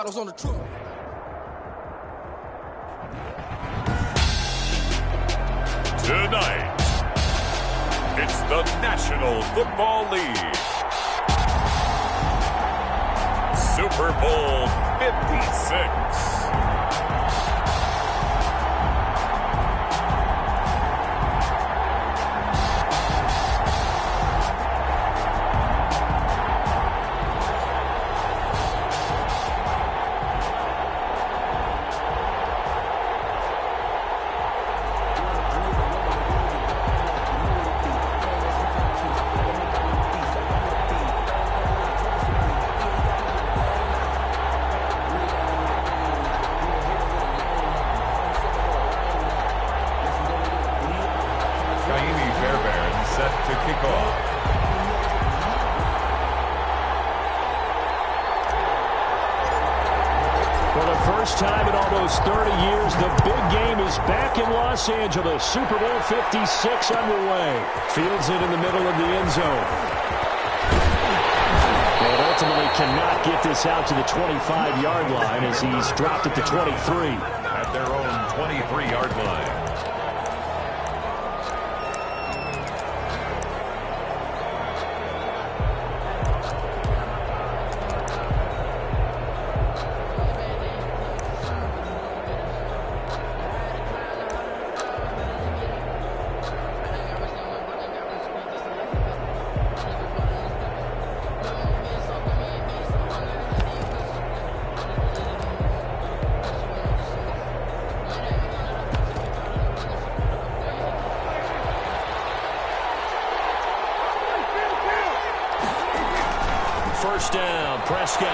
bottles on the truck. Tonight, it's the National Football League. Super Bowl 56. To kick off. For the first time in almost 30 years, the big game is back in Los Angeles. Super Bowl 56 underway. Fields it in the middle of the end zone. And ultimately cannot get this out to the 25-yard line as he's dropped at the 23. At their own 23-yard line. First down, Prescott.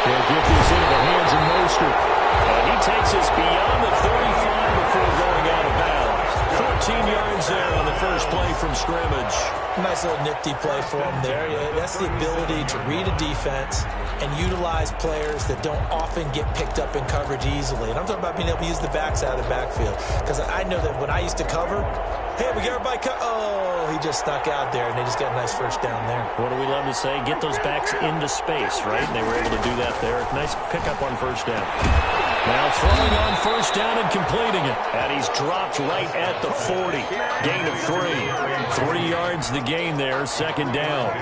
He'll get this into the hands of Mostert. And he takes us beyond the 35 before going out of bounds. 14 yards there on the first play from scrimmage. Nice little nifty play for him there. That's the ability to read a defense and utilize players that don't often get picked up in coverage easily. And I'm talking about being able to use the backs out of the backfield. Because I know that when I used to cover, hey, we got everybody oh, he just snuck out there, and they just got a nice first down there. What do we love to say? Get those backs into space, right? And they were able to do that there. Nice pickup on first down. Now throwing on first down and completing it. And he's dropped right at the 40. Gain of 3. 3 yards the gain there, second down.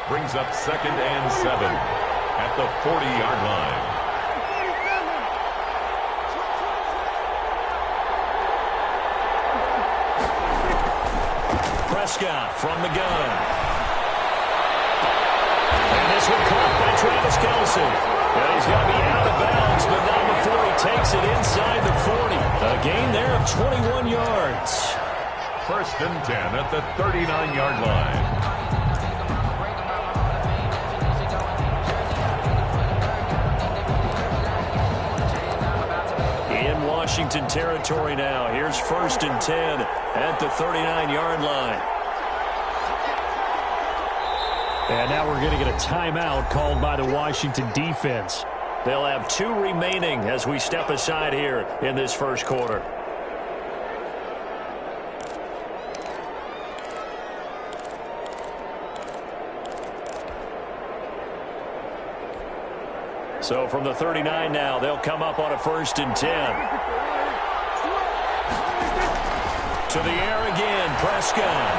Brings up 2nd and 7 at the 40-yard line. Prescott from the gun. And this one caught by Travis Kelce. And he's going to be out of bounds, but not before he takes it inside the 40. A gain there of 21 yards. 1st and 10 at the 39-yard line. Washington territory now. Here's 1st and 10 at the 39-yard line. And now we're going to get a timeout called by the Washington defense. They'll have 2 remaining as we step aside here in this first quarter. So from the 39 now, they'll come up on a 1st and 10. To the air again, Prescott.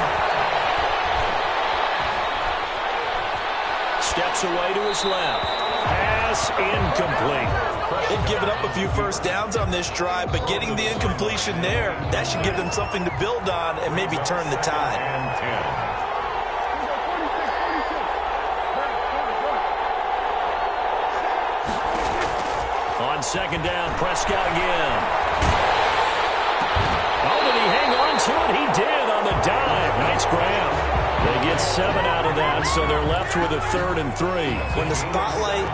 Steps away to his left. Pass incomplete. They've given up a few first downs on this drive, but getting the incompletion there, that should give them something to build on and maybe turn the tide. And 10. On second down, Prescott again. Oh, did he hang on to it? He did on the dive. Nice grab. They get 7 out of that, so they're left with a 3rd and 3. When the spotlight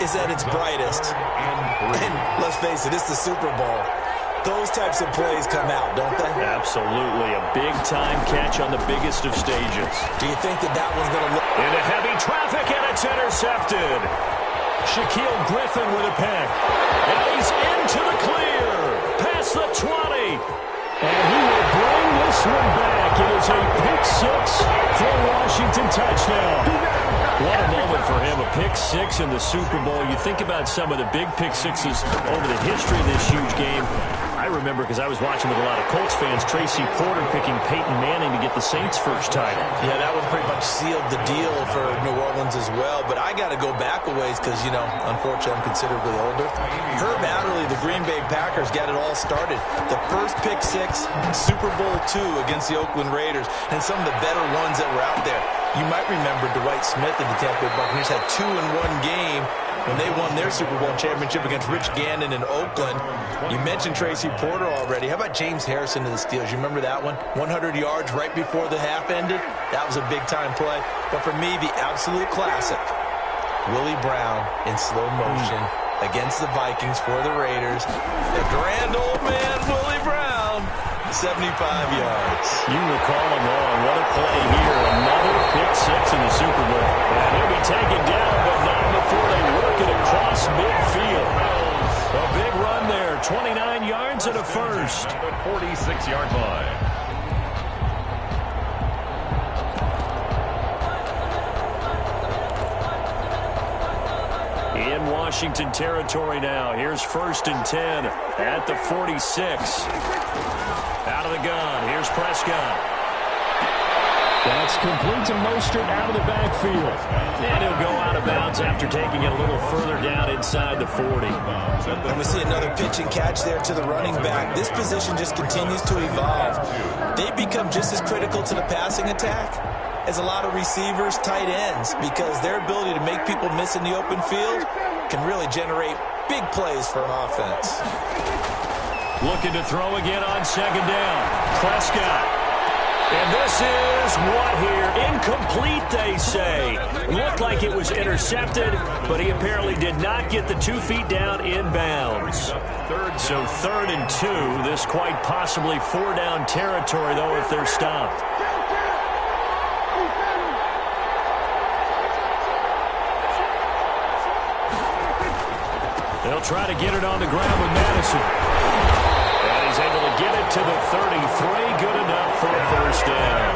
is at its brightest, and let's face it, it's the Super Bowl, those types of plays come out, don't they? Absolutely. A big-time catch on the biggest of stages. Do you think that one's going to look... Into heavy traffic, and it's intercepted. Shaquille Griffin with a pick. And he's into the clear. Past the 20. And he will bring this one back. It is a pick 6 for a Washington touchdown. What a moment for him, a pick six in the Super Bowl. You think about some of the big pick sixes over the history of this huge game. I remember, because I was watching with a lot of Colts fans, Tracy Porter picking Peyton Manning to get the Saints' first title. Yeah, that one pretty much sealed the deal for New Orleans as well. But I got to go back a ways because, you know, unfortunately I'm considerably older. Herb Adderley, the Green Bay Packers, got it all started. The first pick six, Super Bowl II against the Oakland Raiders, and some of the better ones that were out there. You might remember Dwight Smith of the Tampa Bay Buccaneers had 2 in one game when they won their Super Bowl championship against Rich Gannon in Oakland. You mentioned Tracy Porter already. How about James Harrison of the Steelers? You remember that one? 100 yards right before the half ended. That was a big-time play. But for me, the absolute classic, Willie Brown in slow motion against the Vikings for the Raiders. The grand old man, Willie Brown, 75 yards. You recall them all. What a play here. Another pick six in the Super Bowl. And he'll be taken down, but not before they work it across midfield. A big run there. 29 yards and a first. The 46-yard line. In Washington territory now. Here's 1st and 10 at the 46. Out of the gun. Here's Prescott. That's complete to Mostert out of the backfield. And he'll go out of bounds after taking it a little further down inside the 40. And we see another pitch and catch there to the running back. This position just continues to evolve. They become just as critical to the passing attack as a lot of receivers, tight ends, because their ability to make people miss in the open field can really generate big plays for an offense. Looking to throw again on 2nd down. Prescott. And this is what here? Incomplete, they say. Looked like it was intercepted, but he apparently did not get the 2 feet down inbounds. So 3rd and 2. This quite possibly 4-down territory, though, if they're stopped. They'll try to get it on the ground with Madison. And he's able to get it to the 33. Good enough for a first down.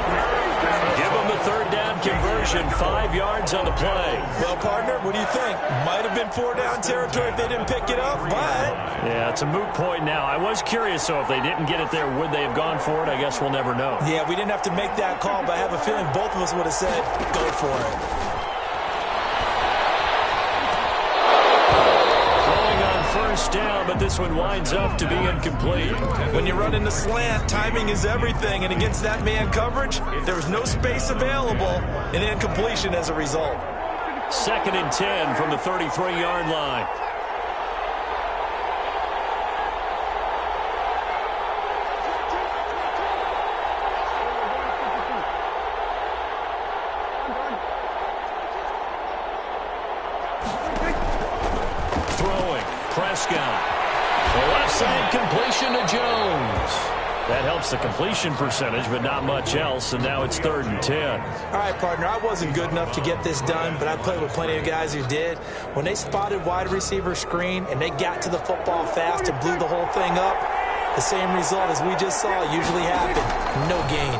Give him the 3rd down conversion. 5 yards on the play. Well, partner, what do you think? Might have been 4-down territory if they didn't pick it up, but... Yeah, it's a moot point now. I was curious, so if they didn't get it there, would they have gone for it? I guess we'll never know. Yeah, we didn't have to make that call, but I have a feeling both of us would have said, go for it. First down, but this one winds up to be incomplete. When you run in the slant, timing is everything, and against that man coverage, there was no space available, and incompletion as a result. 2nd and 10 from the 33-yard line. Prescott. The left side completion to Jones. That helps the completion percentage, but not much else, and now it's 3rd and 10. All right, partner, I wasn't good enough to get this done, but I played with plenty of guys who did. When they spotted wide receiver screen and they got to the football fast and blew the whole thing up, the same result as we just saw usually happened. No gain.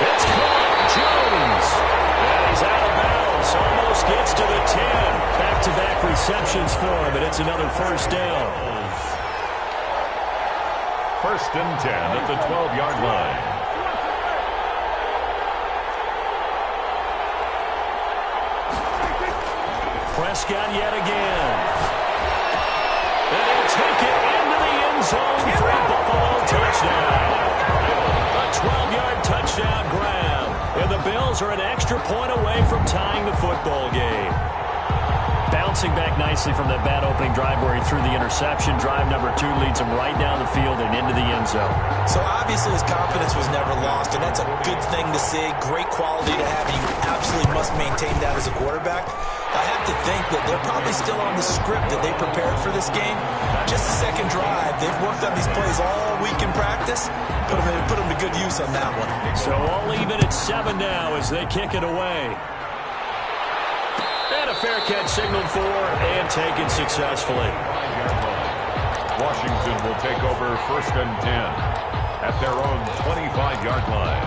It's caught. Jones. And he's out of bounds. Almost gets to the 10. Back-to-back receptions for him, and it's another first down. 1st and 10 at the 12-yard line. Prescott yet again. And he'll take it into the end zone for a Buffalo touchdown. A 12-yard touchdown grab. And the Bills are an extra point away from tying the football game. Bouncing back nicely from that bad opening drive where he threw the interception. Drive number 2 leads him right down the field and into the end zone. So obviously his confidence was never lost, and that's a good thing to see. Great quality to have, and you absolutely must maintain that as a quarterback. I have to think that they're probably still on the script that they prepared for this game. Just the second drive. They've worked on these plays all week in practice. Put them to good use on that one. So all even at 7 now as they kick it away. And a fair catch signaled for and taken successfully. Washington will take over 1st and 10 at their own 25-yard line.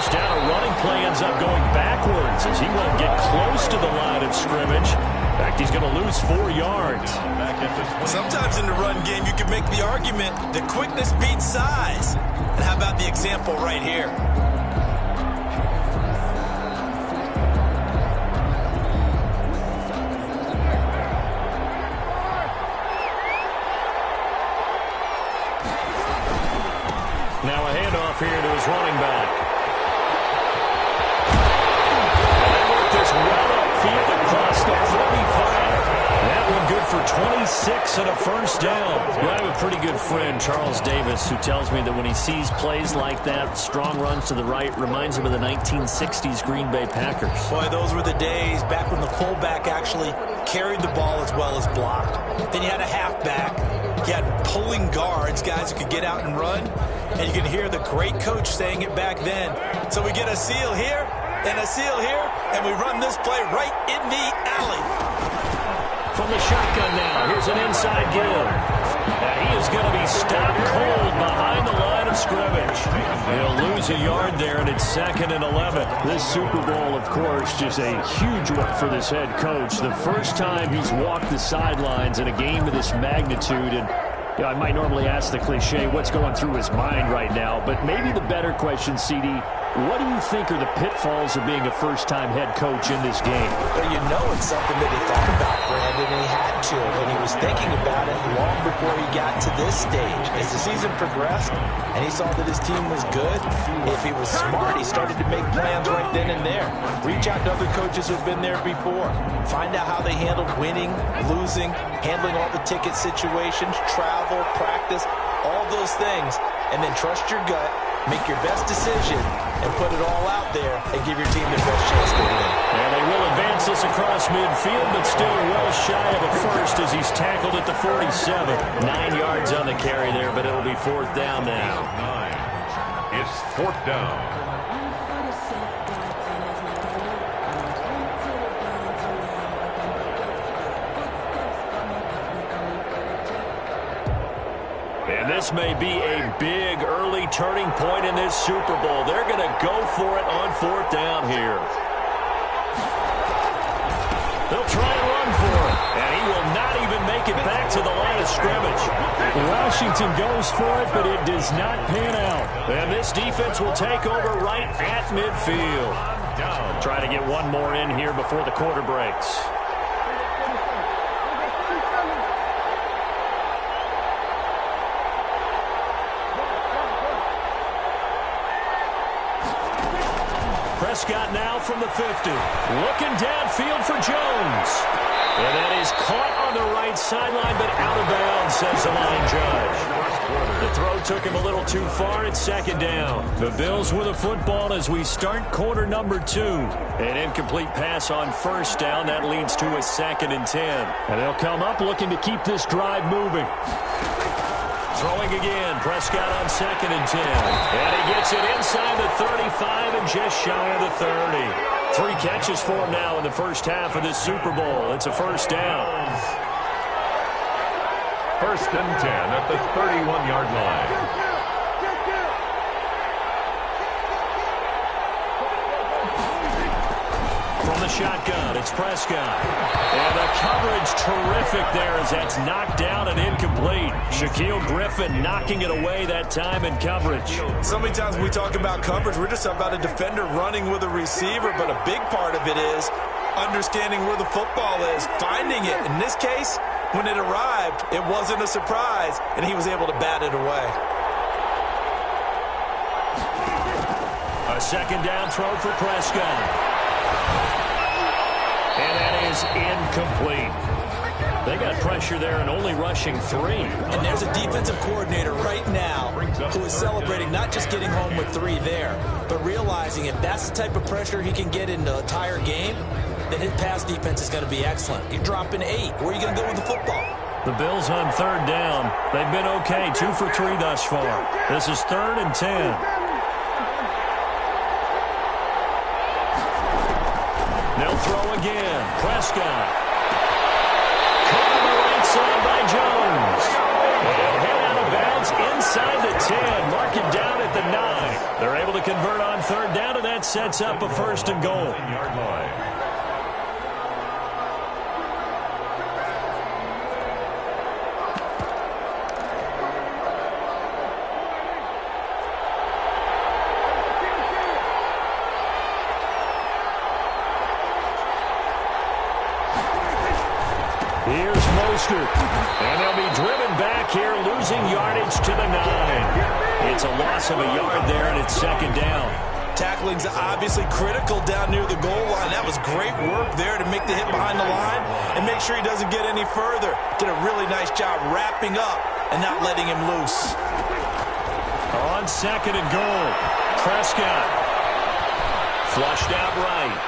first down, a running play ends up going backwards as he won't get close to the line of scrimmage. In fact, he's going to lose 4 yards. Sometimes in the run game, you can make the argument that quickness beats size. And how about the example right here? Now a handoff here to his running back. They work this well upfield across the 45. That one good for 26 and a first down. Well, I have a pretty good friend, Charles Davis, who tells me that when he sees plays like that, strong runs to the right, reminds him of the 1960s Green Bay Packers. Boy, those were the days back when the fullback actually carried the ball as well as blocked. Then you had a halfback. You had pulling guards, guys who could get out and run. And you can hear the great coach saying it back then. So we get a seal here and a seal here, and we run this play right in the alley. From the shotgun now, here's an inside give. And he is going to be stopped cold behind the line of scrimmage. He'll lose a yard there, and it's 2nd and 11. This Super Bowl, of course, just a huge one for this head coach. The first time he's walked the sidelines in a game of this magnitude, and I might normally ask the cliche, what's going through his mind right now? But maybe the better question, CD, what do you think are the pitfalls of being a first-time head coach in this game? Well, you know it's something that he thought about, Brandon, and he had to. And he was thinking about it long before he got to this stage. As the season progressed and he saw that his team was good, if he was smart, he started to make plans right then and there. Reach out to other coaches who've been there before. Find out how they handled winning, losing, handling all the ticket situations, travel, practice, all those things. And then trust your gut, make your best decision, and put it all out there and give your team the best chance to win. And they will advance this across midfield, but still well shy of a first as he's tackled at the 47. 9 yards on the carry there, but it'll be 4th down now. 9. It's 4th down. And this may be a big early turning point in this Super Bowl. They're going to go for it on 4th down here. They'll try and run for it. And he will not even make it back to the line of scrimmage. Washington goes for it, but it does not pan out. And this defense will take over right at midfield. Try to get one more in here before the quarter breaks. Prescott now from the 50. Looking downfield for Jones. And that is caught on the right sideline, but out of bounds, says the line judge. The throw took him a little too far. It's 2nd down. The Bills with a football as we start quarter number 2. An incomplete pass on 1st down. That leads to a 2nd and 10. And they'll come up looking to keep this drive moving. Throwing again, Prescott on 2nd and 10. And he gets it inside the 35 and just shy of the 30. 3 catches for him now in the first half of this Super Bowl. It's a 1st down. 1st and 10 at the 31-yard line. From the shotgun, it's Prescott. And the coverage terrific there as that's knocked down and incomplete. Shaquille Griffin knocking it away that time in coverage. So many times when we talk about coverage, we're just about a defender running with a receiver, but a big part of it is understanding where the football is, finding it. In this case, when it arrived, it wasn't a surprise, and he was able to bat it away. A 2nd down throw for Prescott. And that is incomplete. They got pressure there and only rushing 3. And there's a defensive coordinator right now who is celebrating not just getting home with 3 there, but realizing if that's the type of pressure he can get in the entire game, then his pass defense is going to be excellent. You're dropping 8. Where are you going to go with the football? The Bills on 3rd down. They've been okay, 2 for 3 thus far. This is 3rd and 10. They'll throw again. Prescott. Caught on the right side by Jones. They'll head out of bounds inside the 10. Mark it down at the 9. They're able to convert on on third down, and that sets up a first and goal. Yard line. Here's Mostert. And they'll be driven back here, losing yardage to the 9. It's a loss of a yard there, and it's second down. Tackling's obviously critical down near the goal line. That was great work there to make the hit behind the line and make sure he doesn't get any further. Did a really nice job wrapping up and not letting him loose. On second and goal, Prescott. Flushed out right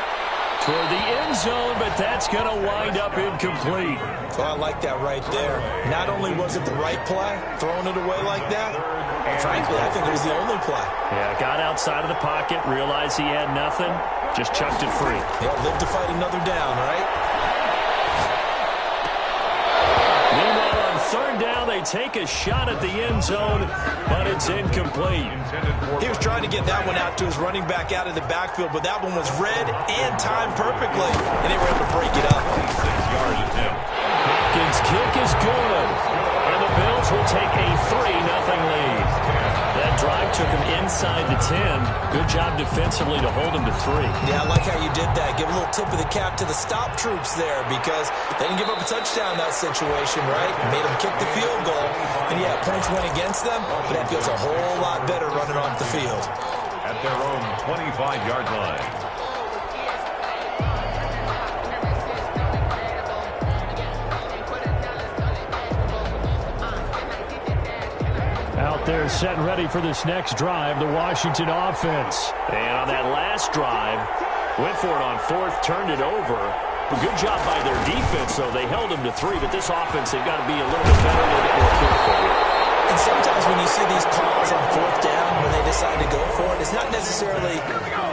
toward the end zone, but that's going to wind up incomplete. So I like that right there. Not only was it the right play, throwing it away like that, frankly, I think it was the only play. Yeah, got outside of the pocket, realized he had nothing, just chucked it free. Yeah, live to fight another down, right? Meanwhile, on third down, they take a shot at the end zone, but it's incomplete. He was trying to get that one out to his running back out of the backfield, but that one was read and timed perfectly, and they were able to break it up. 6 yard attempt. Hopkins' kick is good, and the Bills will take a 3-0 lead. That drive took him inside the 10. Good job defensively to hold him to 3. Yeah, I like how you did that. Give a little tip of the cap to the stop troops there because they didn't give up a touchdown in that situation, right? Made them kick the field goal. And, yeah, points went against them, but that feels a whole lot better running off the field. At their own 25-yard line. Out there set and ready for this next drive, the Washington offense. And on that last drive, went for it on fourth, turned it over. A good job by their defense, though. They held him to 3, but this offense, they've got to be a little bit better, a little bit more careful here. And sometimes when you see these calls on fourth down, when they decide to go for it, it's not necessarily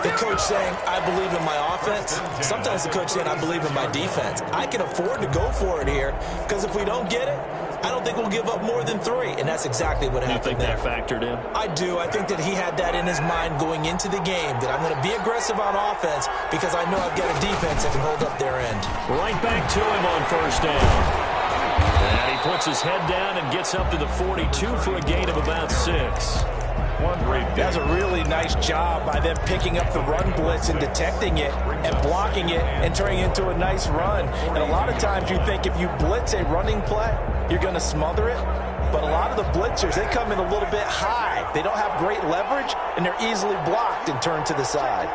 the coach saying, I believe in my offense. Sometimes the coach saying, I believe in my defense. I can afford to go for it here because if we don't get it, I don't think we'll give up more than 3, and that's exactly what happened there. You think that factored in? I do. I think that he had that in his mind going into the game, that I'm going to be aggressive on offense because I know I've got a defense that can hold up their end. Right back to him on first down. And he puts his head down and gets up to the 42 for a gain of about 6. That's a really nice job by them picking up the run blitz and detecting it and blocking it and turning it into a nice run. And a lot of times you think if you blitz a running play, you're going to smother it. But a lot of the blitzers, they come in a little bit high. They don't have great leverage, and they're easily blocked and turned to the side.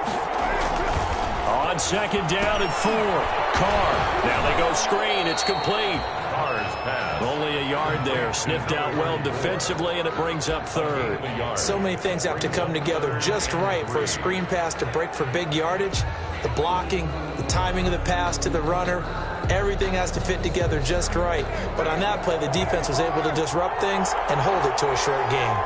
On second down and 4, Carr. Now they go screen. It's complete. Carr's pass. Only a yard there. Sniffed out well defensively, and it brings up third. So many things have to come together just right for a screen pass to break for big yardage. The blocking, the timing of the pass to the runner, everything has to fit together just right. But on that play, the defense was able to disrupt things and hold it to a short game.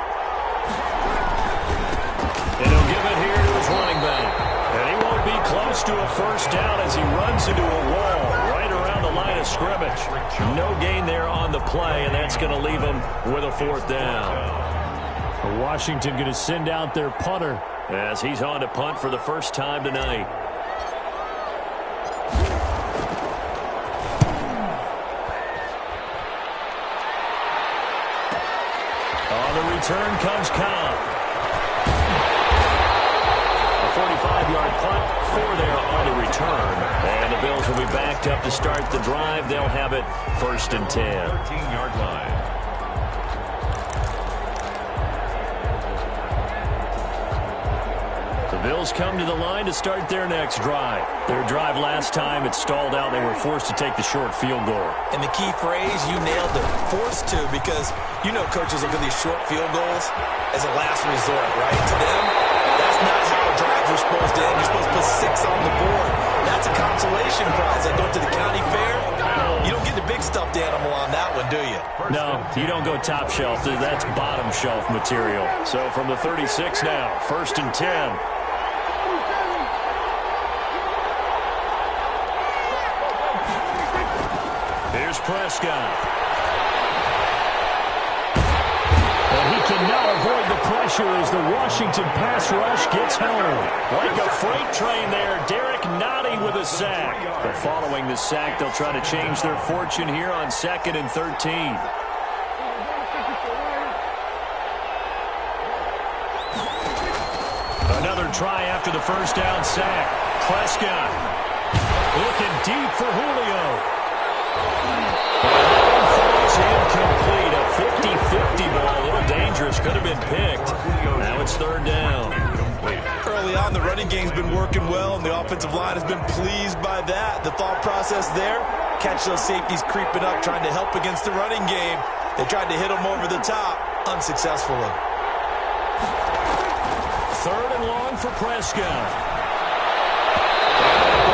And he'll give it here to his running back. And he won't be close to a first down as he runs into a wall right around the line of scrimmage. No gain there on the play, and that's going to leave him with a fourth down. Washington going to send out their punter as he's on to punt for the first time tonight. On the return comes Cobb. A 45-yard punt, 4 there on the return. And the Bills will be backed up to start the drive. They'll have it first and 10. 13-yard line. The Bills come to the line to start their next drive. Their drive last time, it stalled out. They were forced to take the short field goal. And the key phrase, you nailed it, forced to, because you know coaches look at these short field goals as a last resort, right? To them, that's not how drives are supposed to end. You're supposed to put 6 on the board. That's a consolation prize. Like going to the county fair, you don't get the big stuffed animal on that one, do you? No, you don't go top shelf. That's bottom shelf material. So from the 36 now, first and 10. Here's Prescott. And he cannot avoid the pressure as the Washington pass rush gets home. Like a freight train there, Derek Nottie with a sack. But following the sack, they'll try to change their fortune here on 2nd and 13. Another try after the first down sack. Prescott looking deep for Julio. Falls incomplete. A 50-50 ball. A little dangerous. Could have been picked. Now it's 3rd down. Early on, the running game's been working well, and the offensive line has been pleased by that. The thought process there, catch those safeties creeping up, trying to help against the running game. They tried to hit them over the top, unsuccessfully. 3rd and long for Prescott.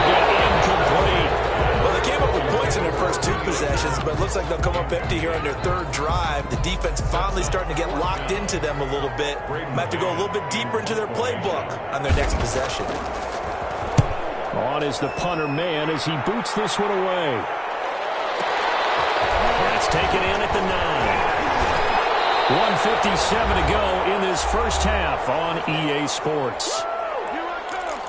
Incomplete. Well, they came up with points in their first 2 possessions, but it looks like they'll come up empty here on their 3rd drive. The defense finally starting to get locked into them a little bit. Might have to go a little bit deeper into their playbook on their next possession. On is the punter man as he boots this one away. That's taken in at the 9. 1:57 to go in this first half on EA Sports. Here I come.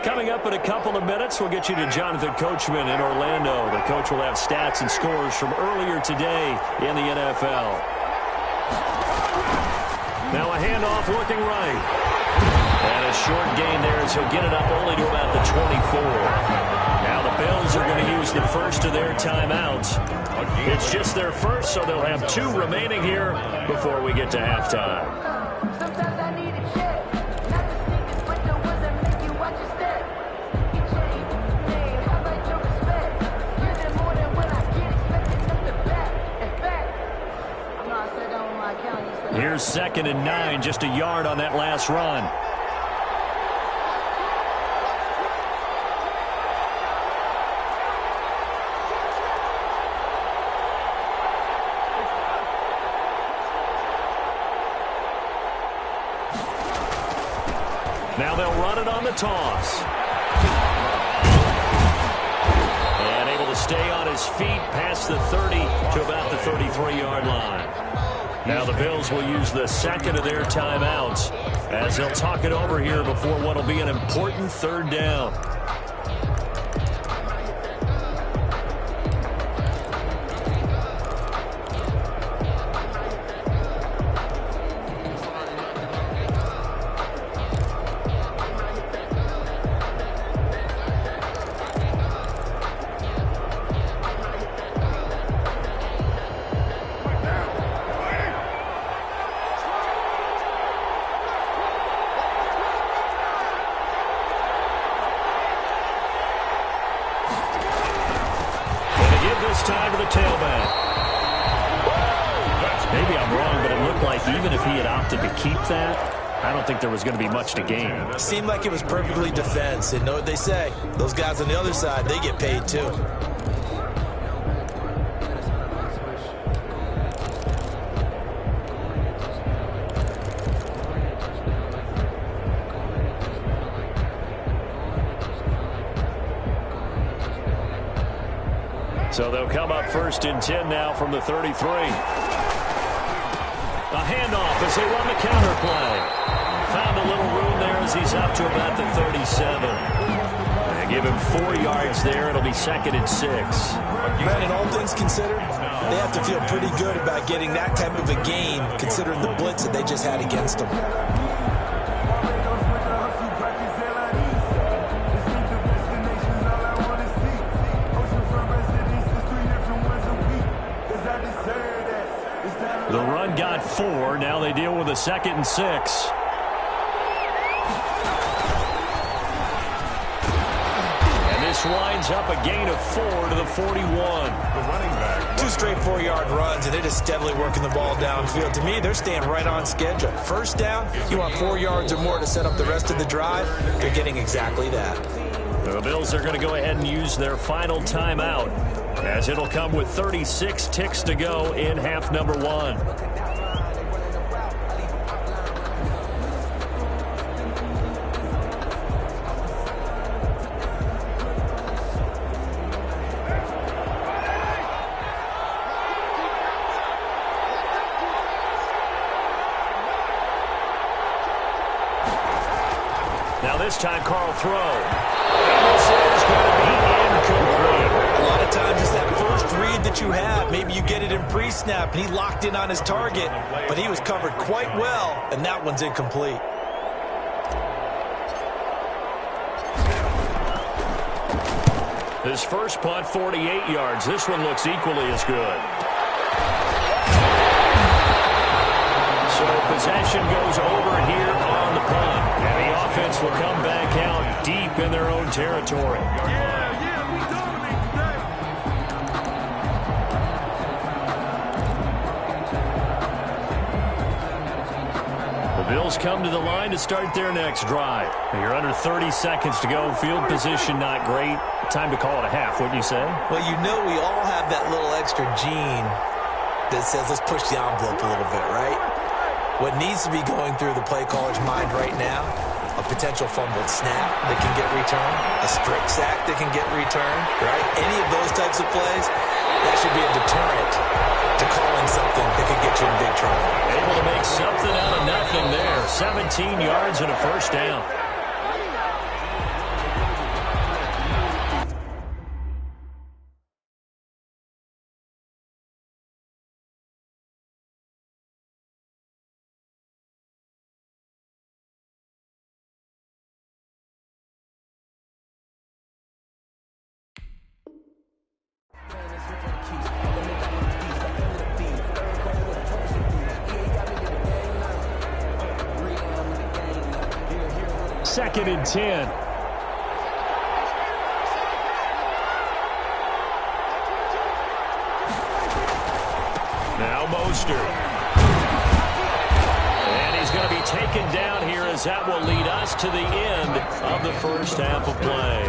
Coming up in a couple of minutes, we'll get you to Jonathan Coachman in Orlando. The coach will have stats and scores from earlier today in the NFL. Now a handoff looking right. And a short gain there as he'll get it up only to about the 24. Now the Bills are going to use the first of their timeouts. It's just their first, so they'll have 2 remaining here before we get to halftime. Sometimes I need a check. Not the sneakers, but the ones that make you watch your step. You change, man, how about your respect? Spending more than what I get, expecting nothing back. In fact, I know I said that on my account. Here's 2nd and 9, just a yard on that last run. Now they'll run it on the toss. And able to stay on his feet past the 30 to about the 33-yard line. Now the Bills will use the second of their timeouts as they'll talk it over here before what will be an important 3rd down. Time to the tailback. Maybe I'm wrong, but it looked like even if he had opted to keep that, I don't think there was going to be much to gain. It seemed like it was perfectly defense. And know what they say? Those guys on the other side, they get paid too. So they'll come up 1st and 10 now from the 33. A handoff as they run the counter play. Found a little room there as he's up to about the 37. They give him 4 yards there. It'll be 2nd and 6. Man, in all things considered, they have to feel pretty good about getting that type of a game considering the blitz that they just had against them. The run got 4. Now they deal with a 2nd and 6. And this winds up a gain of 4 to the 41. The running back. 2 straight 4-yard runs, and they're just steadily working the ball downfield. To me, they're staying right on schedule. First down, you want 4 yards or more to set up the rest of the drive. They're getting exactly that. The Bills are going to go ahead and use their final timeout, as it'll come with 36 ticks to go in half number 1. first-time Carl throw. And this is going to be incomplete. A lot of times it's that first read that you have. Maybe you get it in pre-snap, and he locked in on his target, but he was covered quite well, and that one's incomplete. His first punt, 48 yards. This one looks equally as good. So possession goes over here on the punt. And the offense will come back out deep in their own territory. The Bills come to the line to start their next drive. You're under 30 seconds to go. Field position not great. Time to call it a half, wouldn't you say? Well, you know we all have that little extra gene that says let's push the envelope a little bit, right? What needs to be going through the play caller's mind right now, a potential fumbled snap that can get returned, a strip sack that can get returned, right? Any of those types of plays, that should be a deterrent to calling something that could get you in big trouble. Able to make something out of nothing there. 17 yards and a first down. Second and 10. Now Mostert. And he's going to be taken down here as that will lead us to the end of the first half of play.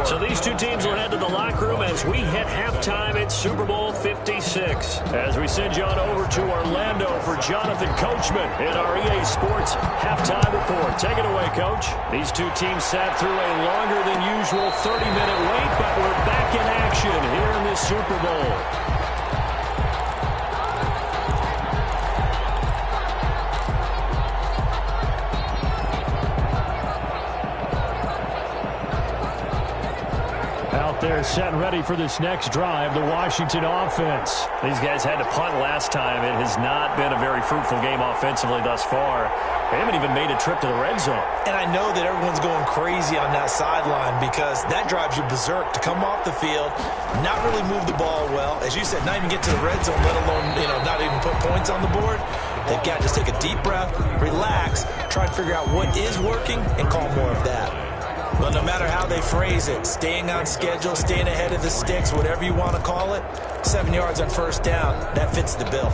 So these two teams will head to the locker room as we hit halftime at Super Bowl 56. As we send you on over to Orlando for Jonathan Coachman in our EA Sports halftime report. Take it away, Coach. These two teams sat through a longer than usual 30-minute wait, but we're back in action here in this Super Bowl. They're set and ready for this next drive, the Washington offense. These guys had to punt last time. It has not been a very fruitful game offensively thus far. They haven't even made a trip to the red zone. And I know that everyone's going crazy on that sideline because that drives you berserk to come off the field, not really move the ball well. As you said, not even get to the red zone, let alone, not even put points on the board. They've got to just take a deep breath, relax, try to figure out what is working, and call more of that. Well, no matter how they phrase it, staying on schedule, staying ahead of the sticks, whatever you want to call it, 7 yards on first down, that fits the bill.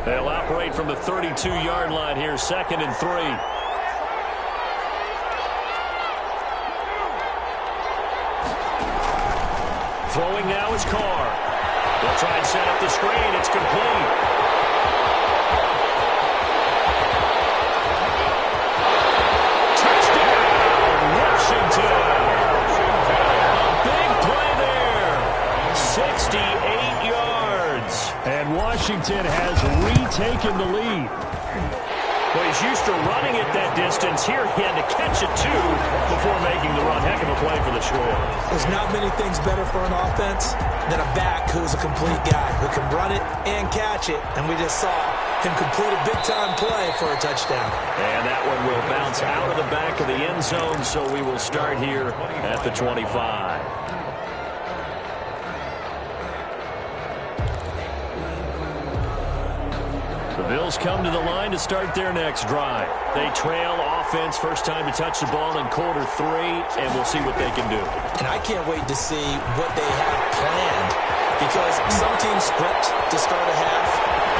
They'll operate from the 32-yard line here, 2nd and 3. Throwing now is Carr. They'll try and set up the screen. It's complete. Touchdown, Washington. A big play there. 68 yards. And Washington has retaken the lead. Well, he's used to running at that distance. Here he had to catch it, too, before making the run. Heck of a play for the score. There's not many things better for an offense than a back who's a complete guy, who can run it and catch it. And we just saw him complete a big-time play for a touchdown. And that one will bounce out of the back of the end zone, so we will start here at the 25. The Bills come to the line to start their next drive. They trail offense, first time to touch the ball in quarter 3, and we'll see what they can do. And I can't wait to see what they have planned, because some teams script to start a half.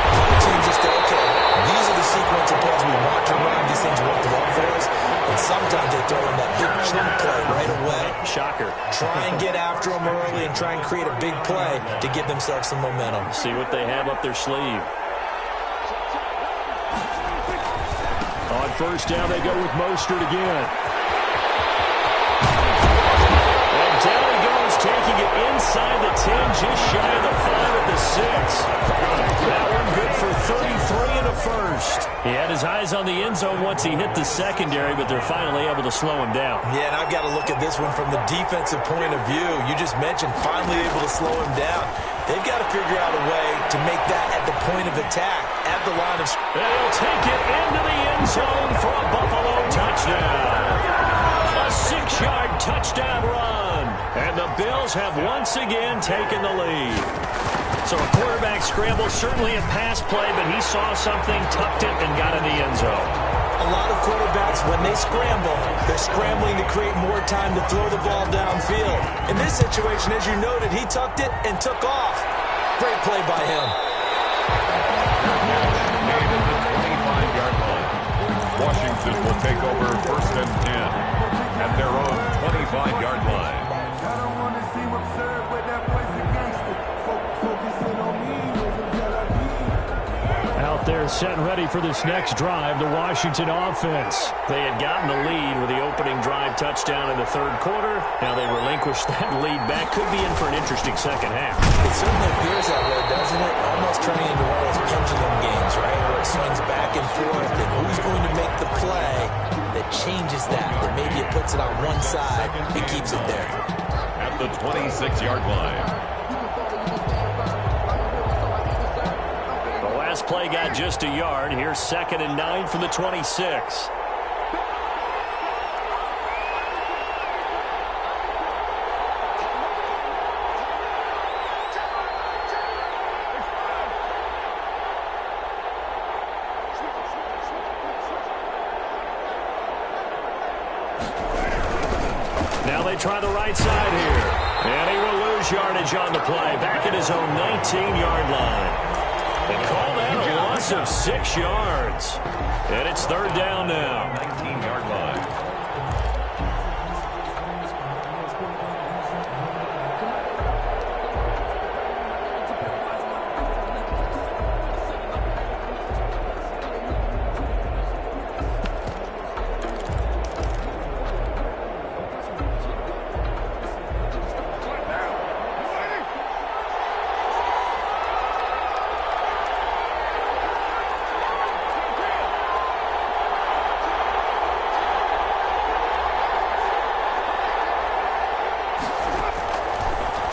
Other teams just go, okay, these are the sequence of plays we want to run. These things work well for us. And sometimes they throw in that big chunk play right away. Shocker. Try and get after them early and try and create a big play to give themselves some momentum. See what they have up their sleeve. On first down, they go with Mostert again. And down he goes, taking moving it inside the 10, just shy of the 5 at the 6. That one good for 33 and a first. He had his eyes on the end zone once he hit the secondary, but they're finally able to slow him down. Yeah, and I've got to look at this one from the defensive point of view. You just mentioned finally able to slow him down. They've got to figure out a way to make that at the point of attack, at the line of... They'll take it into the end zone for a Buffalo touchdown. A 6-yard touchdown run. And the Bills have once again taken the lead. So a quarterback scramble, certainly a pass play, but he saw something, tucked it, and got in the end zone. A lot of quarterbacks, when they scramble, they're scrambling to create more time to throw the ball downfield. In this situation, as you noted, he tucked it and took off. Great play by him. Made at the 25-yard line. Washington will take over 1st and 10 at their own 25-yard line. Out there set and ready for this next drive, the Washington offense. They had gotten the lead with the opening drive touchdown in the 3rd quarter. Now they relinquished that lead back. Could be in for an interesting second half. It certainly appears that way, doesn't it? Almost turning into one of those pendulum games, right? Where it swings back and forth, and who's going to make the play that changes that? That maybe it puts it on one side and keeps it there. At the 26-yard line. Last play got just a yard. Here's 2nd and 9 from the 26. Now they try the right side here. And he will lose yardage on the play. Back at his own 19-yard line. They call that a loss of 6 yards. And it's 3rd down now. 19-yard line.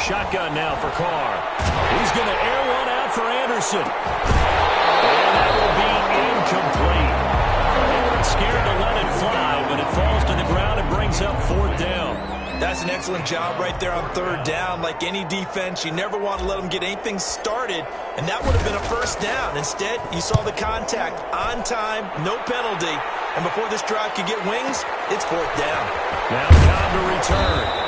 Shotgun now for Carr. He's going to air one out for Anderson. And that will be incomplete. They weren't scared to let it fly, but it falls to the ground and brings up 4th down. That's an excellent job right there on 3rd down. Like any defense, you never want to let them get anything started, and that would have been a 1st down. Instead, you saw the contact on time, no penalty, and before this drive could get wings, it's 4th down. Now Cobb to return.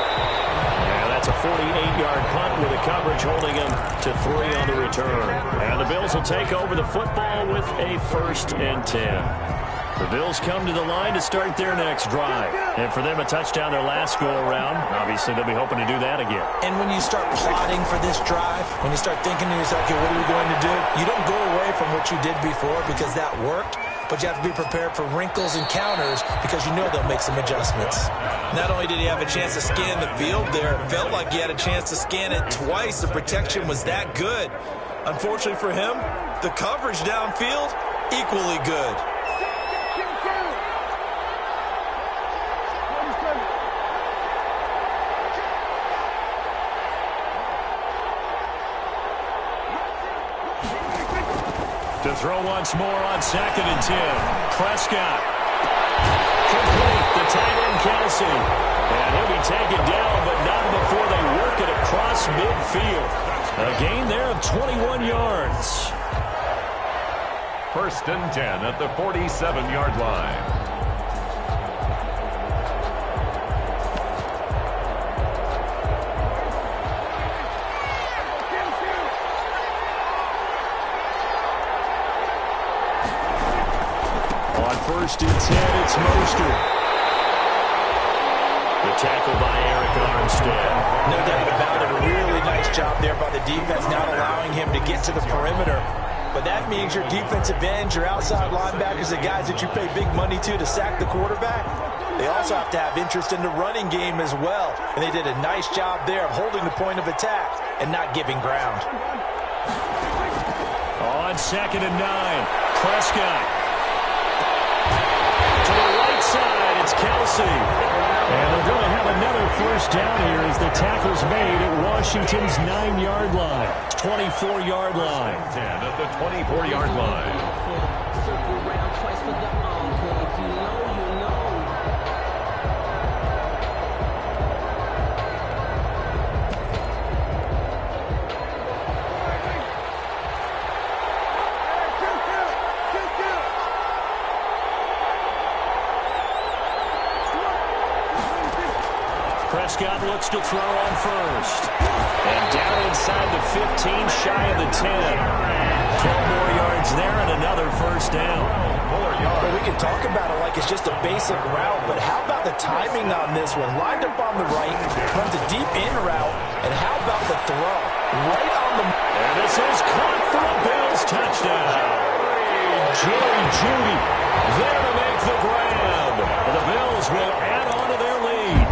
It's a 48-yard punt with the coverage holding him to 3 on the return. And the Bills will take over the football with a 1st and 10. The Bills come to the line to start their next drive. And for them, a touchdown their last go-around. Obviously, they'll be hoping to do that again. And when you start plotting for this drive, when you start thinking to yourself, okay, what are we going to do? You don't go away from what you did before because that worked. But you have to be prepared for wrinkles and counters because you know they'll make some adjustments. Not only did he have a chance to scan the field there, it felt like he had a chance to scan it twice. The protection was that good. Unfortunately for him, the coverage downfield, equally good. To throw once more on 2nd and 10. Prescott. Complete to tight end Kelsey. And he'll be taken down, but not before they work it across midfield. A gain there of 21 yards. 1st and 10 at the 47-yard line. On 1st and 10, it's Mostert. The tackle by Eric Armstead. No doubt about it. A really nice job there by the defense, not allowing him to get to the perimeter. but that means your defensive ends, your outside linebackers, the guys that you pay big money to sack the quarterback, they also have to have interest in the running game as well. And they did a nice job there of holding the point of attack and not giving ground. On 2nd and 9, Prescott. To the right side, it's Kelsey. And they're going to have another first down here as the tackle's made at Washington's 9-yard line. 24-yard line. 10 at the 24-yard line. Circle round twice for the encore. If you know, you know. Prescott looks to throw on first. And down inside the 15, shy of the 10. 12 more yards there and another first down. Well, we can talk about it like it's just a basic route, but how about the timing on this one? Lined up on the right, runs a deep in route, and how about the throw? Right on the... And this is caught for a Bills touchdown. Jerry Jeudy there to make the grab. The Bills will add on to their lead.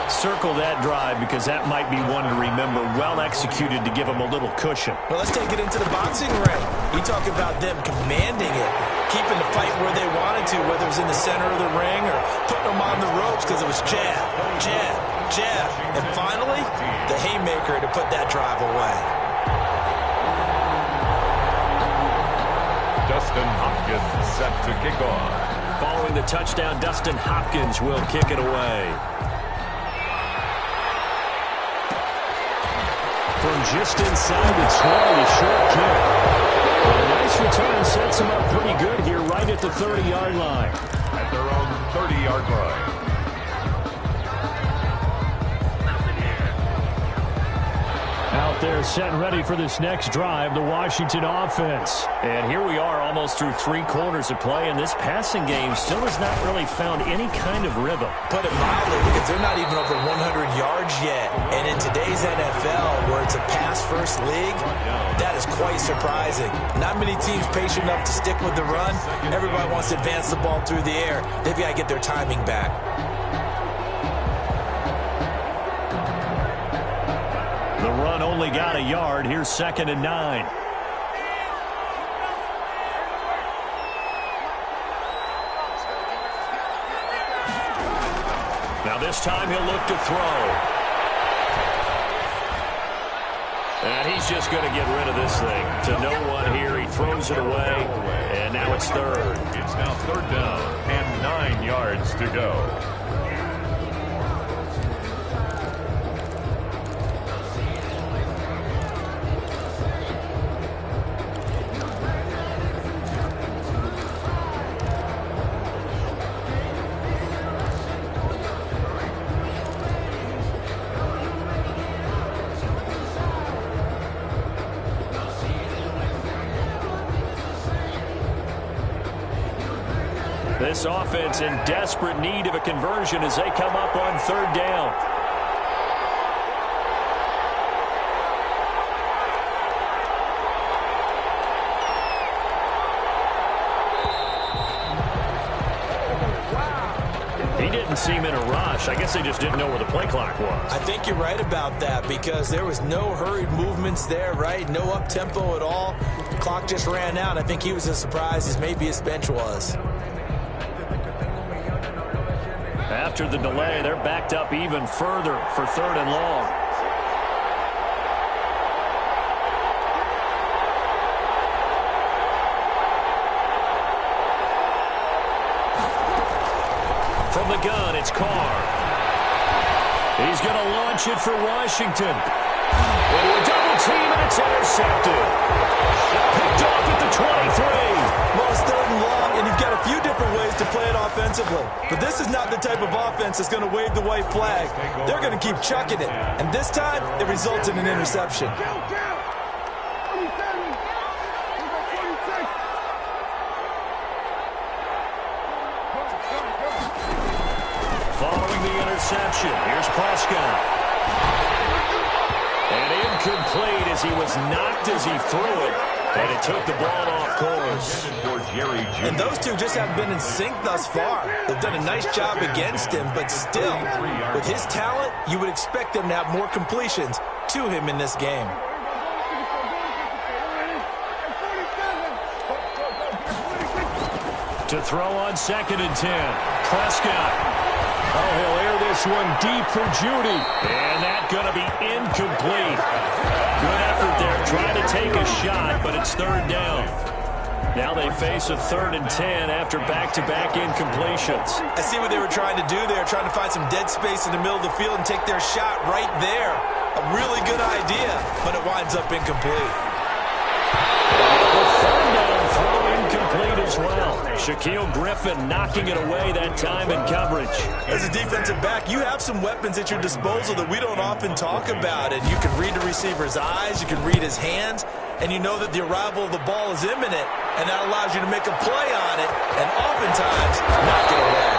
Circle that drive because that might be one to remember. Well executed to give them a little cushion. Well, let's take it into the boxing ring. You talk about them commanding it, keeping the fight where they wanted to, whether it was in the center of the ring or putting them on the ropes because it was jab, jab, jab. And finally, the haymaker to put that drive away. Dustin Hopkins set to kick off. Following the touchdown, Dustin Hopkins will kick it away. From just inside the 20, short kick. A nice return sets him up pretty good here right at the 30-yard line. At their own 30-yard line. Out there set and ready for this next drive, the Washington offense. And here we are almost through 3 quarters of play, and this passing game still has not really found any kind of rhythm. Put it mildly, because they're not even over 100 yards yet. And in today's NFL, where it's a pass-first league, that is quite surprising. Not many teams patient enough to stick with the run. Everybody wants to advance the ball through the air. They've got to get their timing back. The run only got a yard. Here's 2nd and 9. Now this time he'll look to throw. And he's just going to get rid of this thing. To no one here. He throws it away. And now it's 3rd. It's now 3rd down and 9 yards to go. This offense in desperate need of a conversion as they come up on 3rd down. He didn't seem in a rush. I guess they just didn't know where the play clock was. I think you're right about that because there was no hurried movements there, right? No up-tempo at all. The clock just ran out. I think he was as surprised as maybe his bench was. After the delay, they're backed up even further for 3rd and long. From the gun, it's Carr. He's going to launch it for Washington. Into a double team, and it's intercepted. Picked off at the 23. Well, it's 3rd and long, and you've got a few different ways to play it offensively. But this is not the type of offense that's going to wave the white flag. They're going to keep chucking it. And this time, it results in an interception. Following the interception, here's Prescott. And incomplete as he was knocked as he threw it. And it took the ball off course. And those two just haven't been in sync thus far. They've done a nice job against him, but still, with his talent, you would expect them to have more completions to him in this game. To throw on 2nd and 10. Prescott. Oh, he'll air this one deep for Judy. And that's going to be incomplete. Good effort there, trying to take a shot, but it's 3rd down. Now they face a 3rd and 10 after back-to-back incompletions. I see what they were trying to do there, trying to find some dead space in the middle of the field and take their shot right there. A really good idea, but it winds up incomplete. The 3rd down throw incomplete as well. Shaquille Griffin knocking it away that time in coverage. As a defensive back, you have some weapons at your disposal that we don't often talk about. And you can read the receiver's eyes, you can read his hands, and you know that the arrival of the ball is imminent, and that allows you to make a play on it and oftentimes knock it away.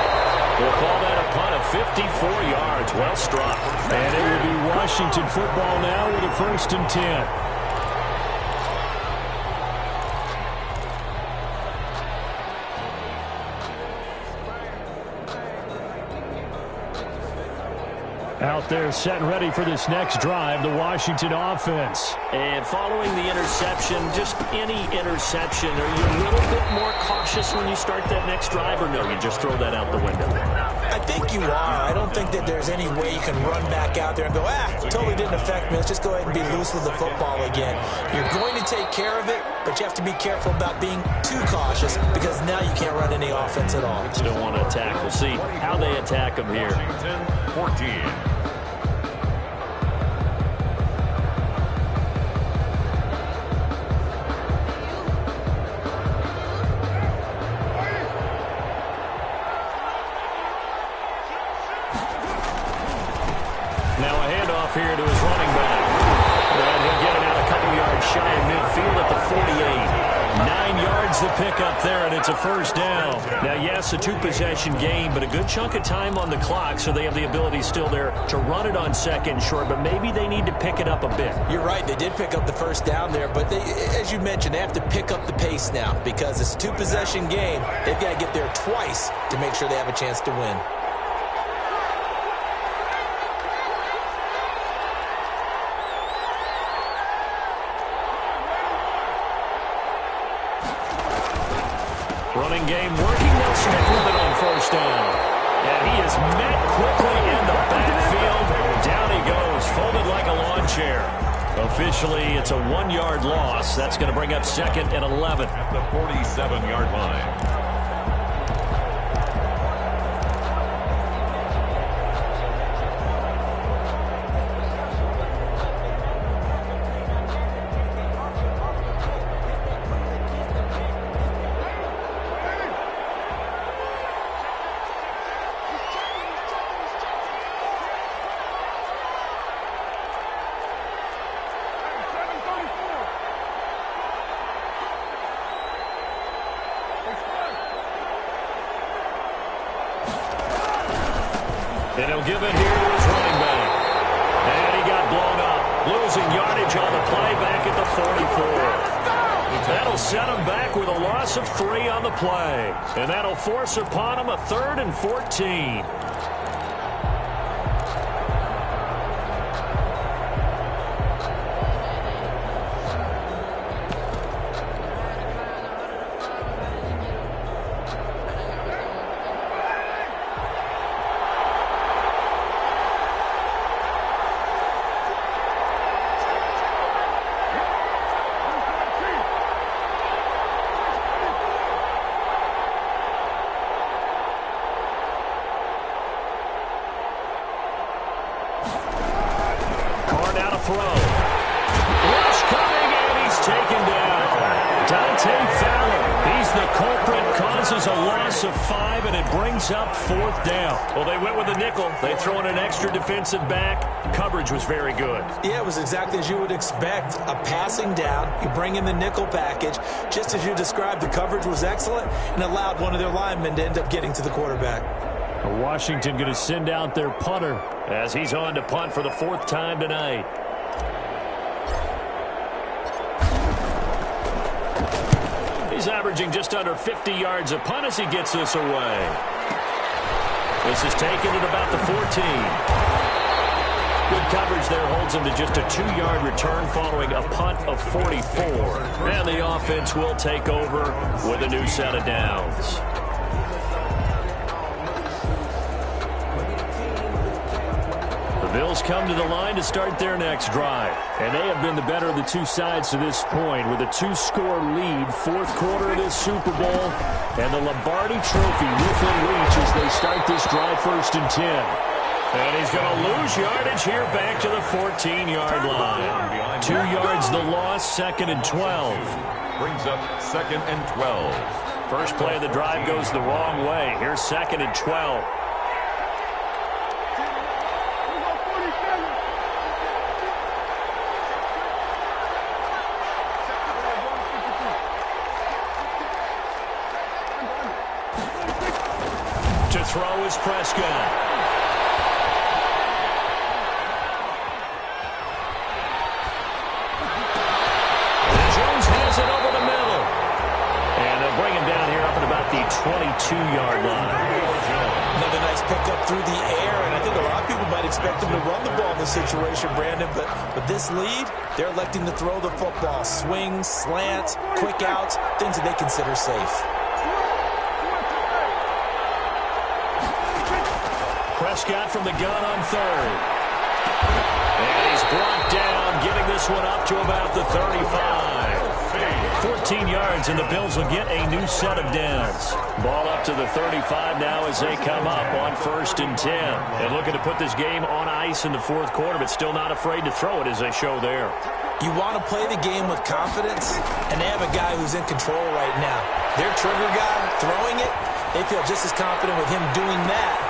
We'll call that a punt of 54 yards. Well struck. And it will be Washington football now with a 1st and 10. Out there set and ready for this next drive, the Washington offense. And following the interception, just any interception, are you a little bit more cautious when you start that next drive, or no, you just throw that out the window? I think you are. I don't think that there's any way you can run back out there and go, totally didn't affect me. Let's just go ahead and be loose with the football again. You're going to take care of it, but you have to be careful about being too cautious because now you can't run any offense at all. Still want to attack. We'll see how they attack them here. 14. Here to his running back. And he'll get it out a couple yards shy of midfield at the 48. 9 yards to pick up there, and it's a 1st down. Now, yes, a 2-possession game, but a good chunk of time on the clock, so they have the ability still there to run it on 2nd short, but maybe they need to pick it up a bit. You're right. They did pick up the 1st down there, but they, as you mentioned, they have to pick up the pace now because it's a 2-possession game. They've got to get there twice to make sure they have a chance to win. Running game working. They'll stick with it on 1st down. And he is met quickly in the backfield. Down he goes, folded like a lawn chair. Officially, it's a 1-yard loss. That's going to bring up 2nd and 11. At the 47-yard line. And he'll give it here to his running back. And he got blown up. Losing yardage on the play back at the 44. That'll set him back with a loss of 3 on the play. And that'll force upon him a 3rd and 14. Throw. Rush coming, and he's taken down. Dante Fowler. He's the culprit, causes a loss of 5, and it brings up 4th down. Well, they went with a nickel. They throw in an extra defensive back. Coverage was very good. Yeah, it was exactly as you would expect. A passing down. You bring in the nickel package. Just as you described, the coverage was excellent and allowed one of their linemen to end up getting to the quarterback. Washington going to send out their punter as he's on to punt for the 4th time tonight. Bills averaging just under 50 yards a punt as he gets this away. This is taken at about the 14. Good coverage there holds him to just a 2-yard return following a punt of 44. And the offense will take over with a new set of downs. The Bills come to the line to start their next drive. And they have been the better of the two sides to this point with a 2-score lead, fourth quarter of this Super Bowl. And the Lombardi Trophy within reach as they start this drive 1st and 10. And he's going to lose yardage here back to the 14-yard line. 2 yards the loss, 2nd and 12. Brings up 2nd and 12. First play of the drive goes the wrong way. Here's 2nd and 12. To throw is Prescott. It over the middle. And they'll bring him down here up at about the 22-yard line. Another nice pickup through the air, and I think a lot of people might expect him to run the ball in this situation, Brandon, but with this lead, they're electing to throw the football. Swings, slants, quick outs, things that they consider safe. Prescott from the gun on 3rd. And he's brought down, getting this one up to about the 35. 14 yards, and the Bills will get a new set of downs. Ball up to the 35 now as they come up on 1st and 10. And looking to put this game on ice in the fourth quarter, but still not afraid to throw it as they show there. You want to play the game with confidence, and they have a guy who's in control right now. Their trigger guy throwing it, they feel just as confident with him doing that.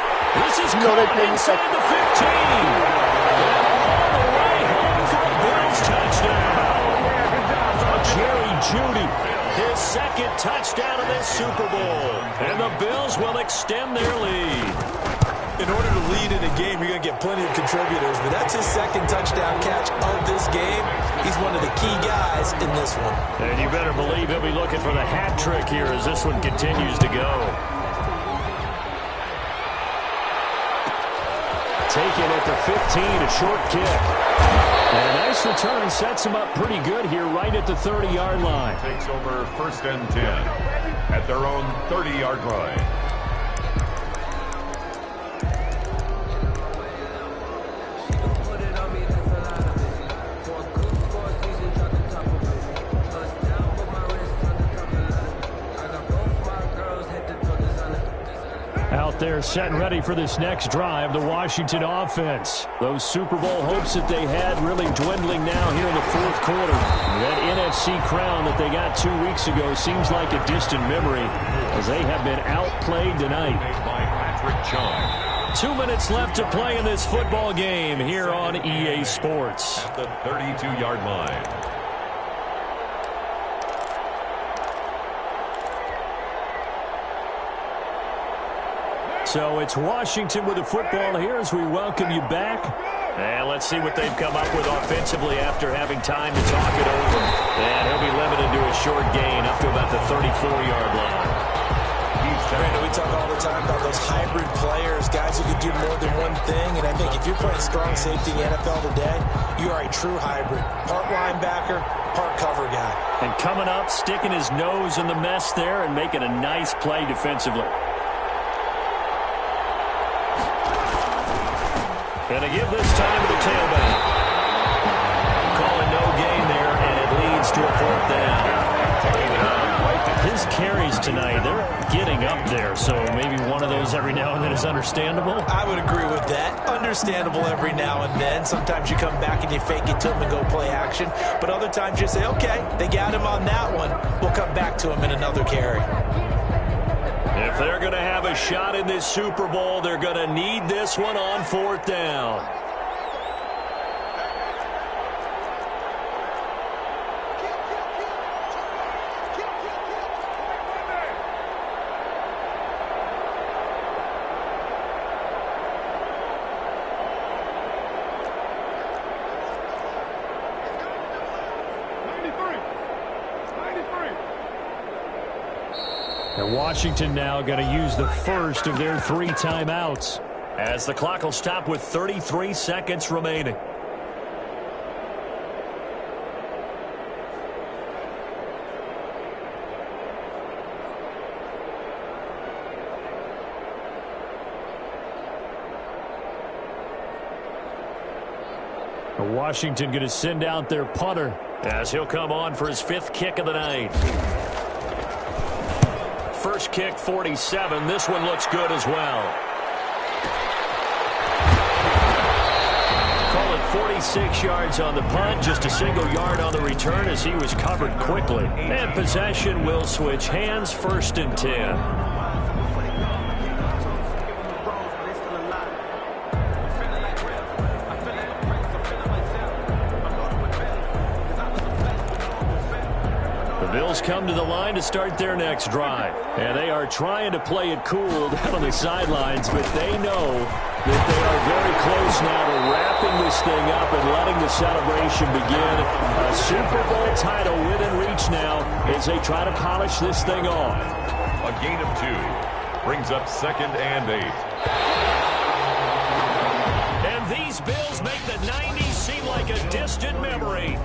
This is caught inside the 15. And all the way home for a Bills touchdown. Jerry Jeudy, his 2nd touchdown of this Super Bowl. And the Bills will extend their lead. In order to lead in a game, you're going to get plenty of contributors, but that's his 2nd touchdown catch of this game. He's one of the key guys in this one. And you better believe he'll be looking for the hat trick here as this one continues to go. Taken at the 15, a short kick. And a nice return sets him up pretty good here right at the 30-yard line. Takes over 1st and 10 at their own 30-yard line. Out there set and ready for this next drive, the Washington offense. Those Super Bowl hopes that they had really dwindling now here in the fourth quarter. That NFC crown that they got 2 weeks ago seems like a distant memory as they have been outplayed tonight. By Patrick Chung. 2 minutes left to play in this football game here on EA Sports. At the 32-yard line. So it's Washington with the football here as we welcome you back. And let's see what they've come up with offensively after having time to talk it over. And he'll be limited to a short gain up to about the 34-yard line. Brandon, we talk all the time about those hybrid players, guys who can do more than one thing. And I think if you're playing strong safety in the NFL today, you are a true hybrid. Part linebacker, part cover guy. And coming up, sticking his nose in the mess there and making a nice play defensively. Going to give this time to the tailback. Calling no gain there, and it leads to a 4th down. His carries tonight, they're getting up there, so maybe one of those every now and then is understandable. I would agree with that. Understandable every now and then. Sometimes you come back and you fake it to him and go play action, but other times you say, okay, they got him on that one. We'll come back to him in another carry. If they're going to have a shot in this Super Bowl, they're going to need this one on 4th down. And Washington now going to use the first of their 3 timeouts. As the clock will stop with 33 seconds remaining. Washington going to send out their punter as he'll come on for his 5th kick of the night. First kick, 47. This one looks good as well. Call it 46 yards on the punt, just a single yard on the return as he was covered quickly. And possession will switch hands, 1st and 10. Bills come to the line to start their next drive. And they are trying to play it cool down on the sidelines, but they know that they are very close now to wrapping this thing up and letting the celebration begin. A Super Bowl title within reach now as they try to polish this thing off. A gain of 2 brings up 2nd and 8. And these Bills make the 90s seem like a distant memory.